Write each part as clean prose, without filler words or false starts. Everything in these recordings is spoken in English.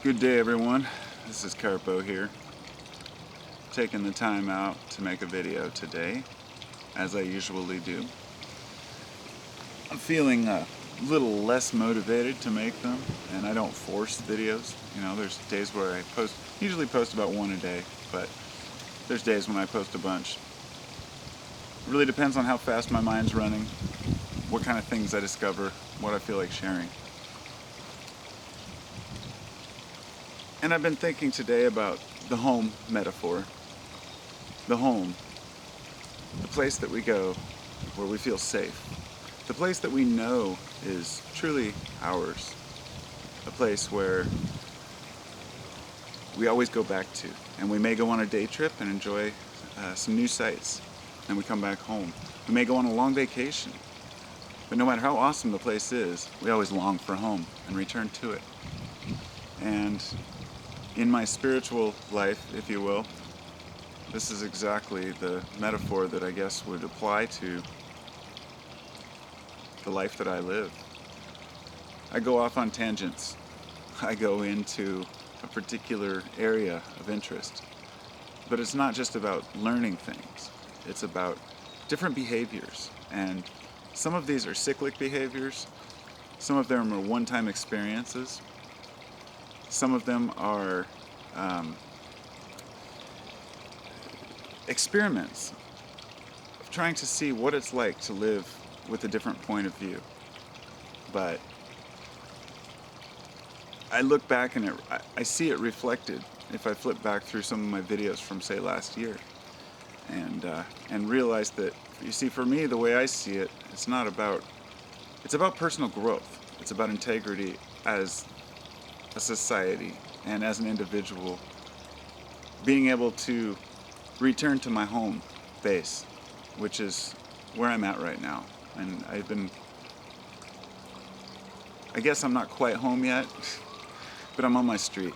Good day, everyone. This is Carpo here, taking the time out to make a video today, as I usually do. I'm feeling a little less motivated to make them, and I don't force videos. There's days where I usually post about one a day, but there's days when I post a bunch. It really depends on how fast my mind's running, what kind of things I discover, what I feel like sharing. And I've been thinking today about the home metaphor. The home, the place that we go where we feel safe. The place that we know is truly ours. A place where we always go back to. And we may go on a day trip and enjoy some new sights. And we come back home. We may go on a long vacation. But no matter how awesome the place is, we always long for home and return to it. And in my spiritual life, if you will, this is exactly the metaphor that I guess would apply to the life that I live. I go off on tangents. I go into a particular area of interest. But it's not just about learning things. It's about different behaviors. And some of these are cyclic behaviors. Some of them are one-time experiences. Some of them are experiments of trying to see what it's like to live with a different point of view. But I look back and I see it reflected if I flip back through some of my videos from, say, last year, and realize that, you see, for me, the way I see it, it's about personal growth. It's about integrity as a society and as an individual, being able to return to my home base, which is where I'm at right now. And I guess I'm not quite home yet, but I'm on my street.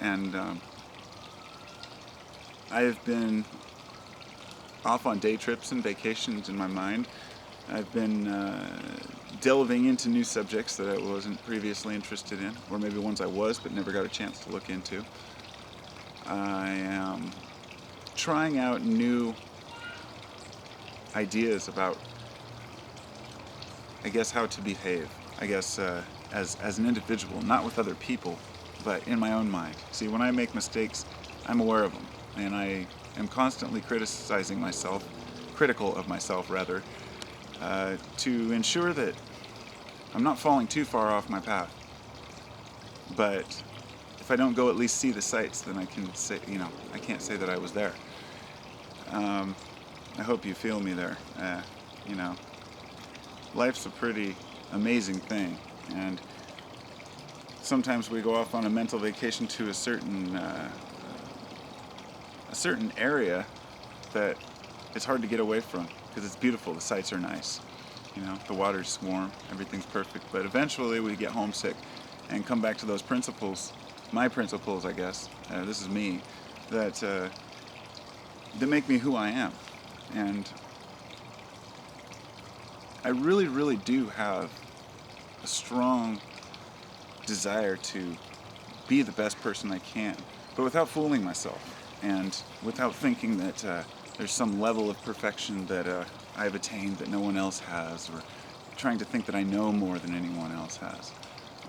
And I've been off on day trips and vacations in my mind. I've been delving into new subjects that I wasn't previously interested in, or maybe ones I was but never got a chance to look into. I am trying out new ideas about, I guess, how to behave. I guess as an individual, not with other people, but in my own mind. See, when I make mistakes, I'm aware of them, and I am constantly critical of myself rather, to ensure that I'm not falling too far off my path. But if I don't go at least see the sights, then I can say, I can't say that I was there. I hope you feel me there. Life's a pretty amazing thing, and sometimes we go off on a mental vacation to a certain area that it's hard to get away from because it's beautiful. The sights are nice. The water's warm, everything's perfect. But eventually we get homesick and come back to those principles, my principles, I guess. This is me, that make me who I am. And I really, really do have a strong desire to be the best person I can, but without fooling myself and without thinking that there's some level of perfection that I've attained that no one else has, or trying to think that I know more than anyone else has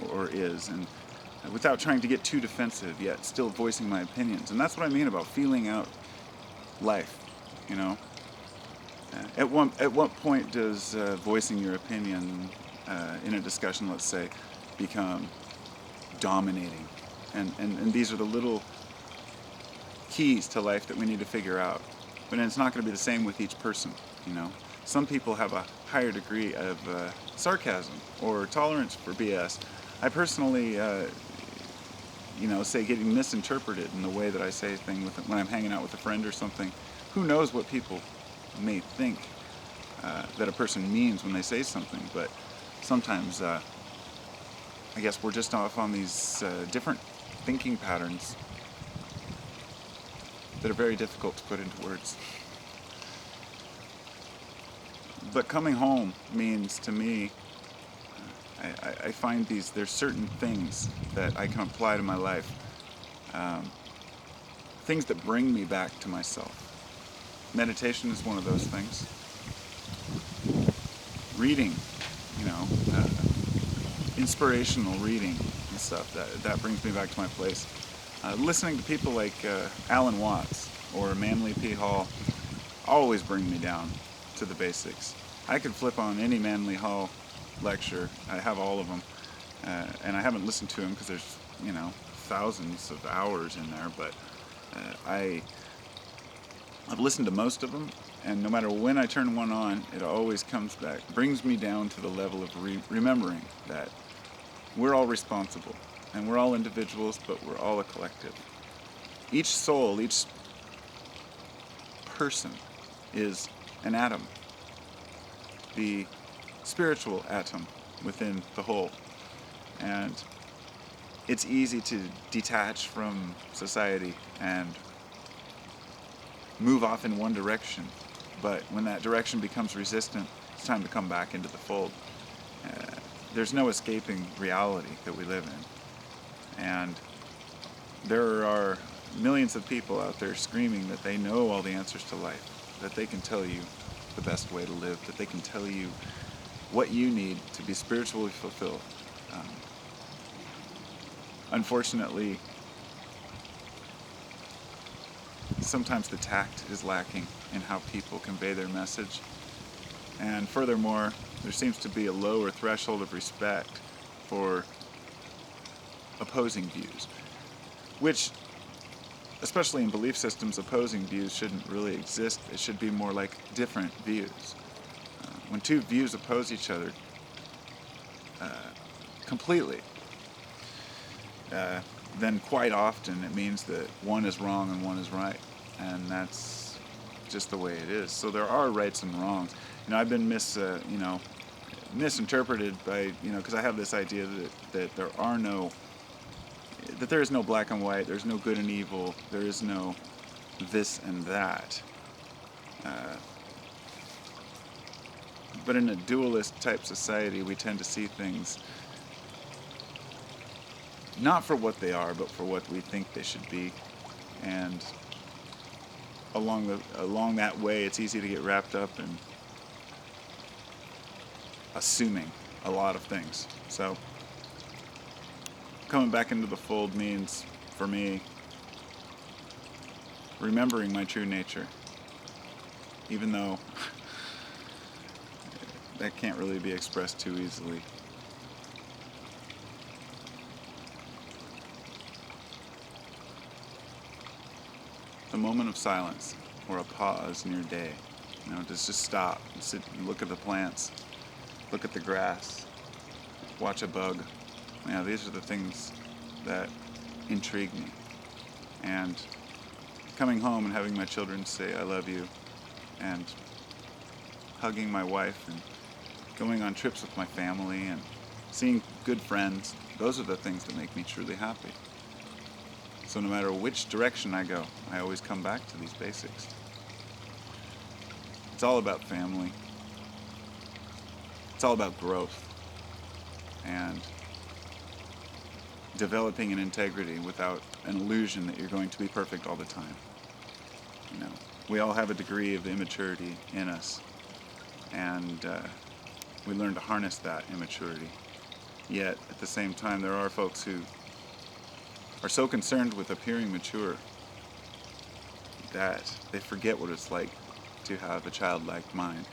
or is, and without trying to get too defensive yet still voicing my opinions. And that's what I mean about feeling out life. At what point does voicing your opinion in a discussion, let's say, become dominating? And these are the little keys to life that we need to figure out. But it's not going to be the same with each person. Some people have a higher degree of sarcasm or tolerance for BS. I personally, say getting misinterpreted in the way that I say things when I'm hanging out with a friend or something. Who knows what people may think that a person means when they say something, but sometimes I guess we're just off on these different thinking patterns that are very difficult to put into words. But coming home means, to me, I find there's certain things that I can apply to my life, things that bring me back to myself. Meditation is one of those things. Reading, you know, inspirational reading and stuff, that brings me back to my place. Listening to people like Alan Watts or Manly P. Hall always bring me down to the basics. I could flip on any Manly Hall lecture. I have all of them, and I haven't listened to them because there's, thousands of hours in there, but I've listened to most of them, and no matter when I turn one on, it always comes back, brings me down to the level of remembering that we're all responsible, and we're all individuals, but we're all a collective. Each soul, each person is an atom, the spiritual atom within the whole. And it's easy to detach from society and move off in one direction, but when that direction becomes resistant, it's time to come back into the fold. There's no escaping reality that we live in, and there are millions of people out there screaming that they know all the answers to life, that they can tell you the best way to live, that they can tell you what you need to be spiritually fulfilled. Unfortunately, sometimes the tact is lacking in how people convey their message. And furthermore, there seems to be a lower threshold of respect for opposing views, which, especially in belief systems, opposing views shouldn't really exist. It should be more like different views. When two views oppose each other completely, then quite often it means that one is wrong and one is right, and that's just the way it is. So there are rights and wrongs. I've been misinterpreted by, because I have this idea that there is no black and white, there's no good and evil, there is no this and that. But in a dualist type society, we tend to see things not for what they are, but for what we think they should be. And along that way, it's easy to get wrapped up in assuming a lot of things. So coming back into the fold means, for me, remembering my true nature, even though that can't really be expressed too easily. The moment of silence, or a pause in your day, just stop and sit and look at the plants, look at the grass, watch a bug. These are the things that intrigue me. And coming home and having my children say, "I love you," and hugging my wife and going on trips with my family and seeing good friends, those are the things that make me truly happy. So no matter which direction I go, I always come back to these basics. It's all about family. It's all about growth and developing an integrity without an illusion that you're going to be perfect all the time. We all have a degree of immaturity in us, and we learn to harness that immaturity. Yet, at the same time, there are folks who are so concerned with appearing mature that they forget what it's like to have a childlike mind.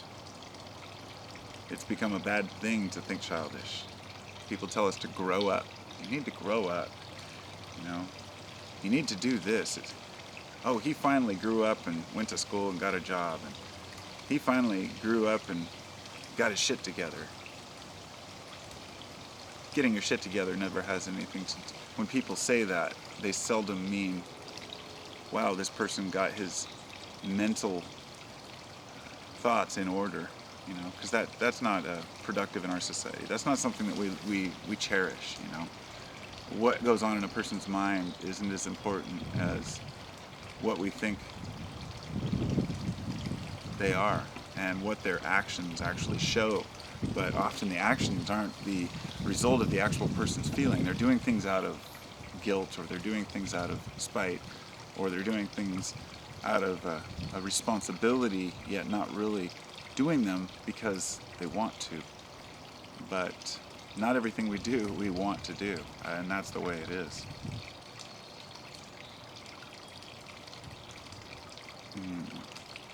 It's become a bad thing to think childish. People tell us to grow up. You need to grow up. You need to do this. He finally grew up and went to school and got a job, and he finally grew up and got his shit together. Getting your shit together never has anything to do. When people say that, they seldom mean, wow, this person got his mental thoughts in order, because that's not productive in our society. That's not something that we cherish, What goes on in a person's mind isn't as important as what we think they are and what their actions actually show but often the actions aren't the result of the actual person's feeling. They're doing things out of guilt, or they're doing things out of spite, or they're doing things out of a responsibility, yet not really doing them because they want to. But not everything we do, we want to do, and that's the way it is.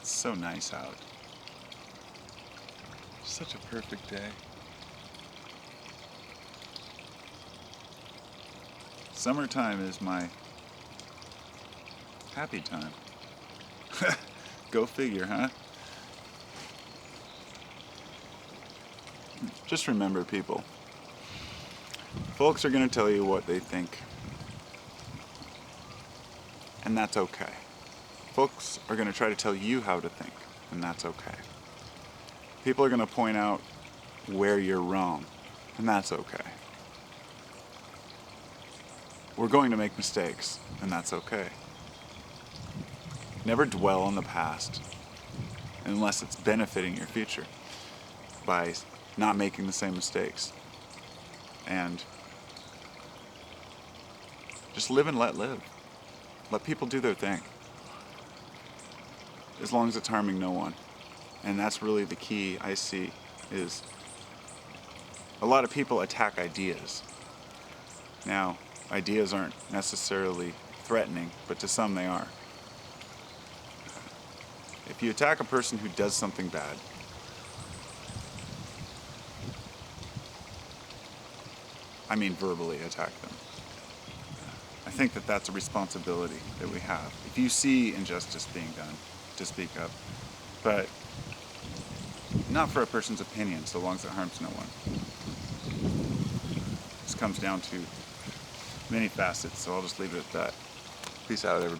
It's so nice out. Such a perfect day. Summertime is my happy time. Go figure, huh? Just remember, people, folks are going to tell you what they think, and that's okay. Folks are going to try to tell you how to think, and that's okay. People are going to point out where you're wrong, and that's okay. We're going to make mistakes, and that's okay. Never dwell on the past unless it's benefiting your future by not making the same mistakes. And just live and let live. Let people do their thing, as long as it's harming no one. And that's really the key I see, is a lot of people attack ideas. Now, ideas aren't necessarily threatening, but to some they are. If you attack a person who does something bad, I mean verbally attack them, I think that that's a responsibility that we have. If you see injustice being done, to speak up, but not for a person's opinion, so long as it harms no one. This comes down to many facets, so I'll just leave it at that. Peace out, everybody.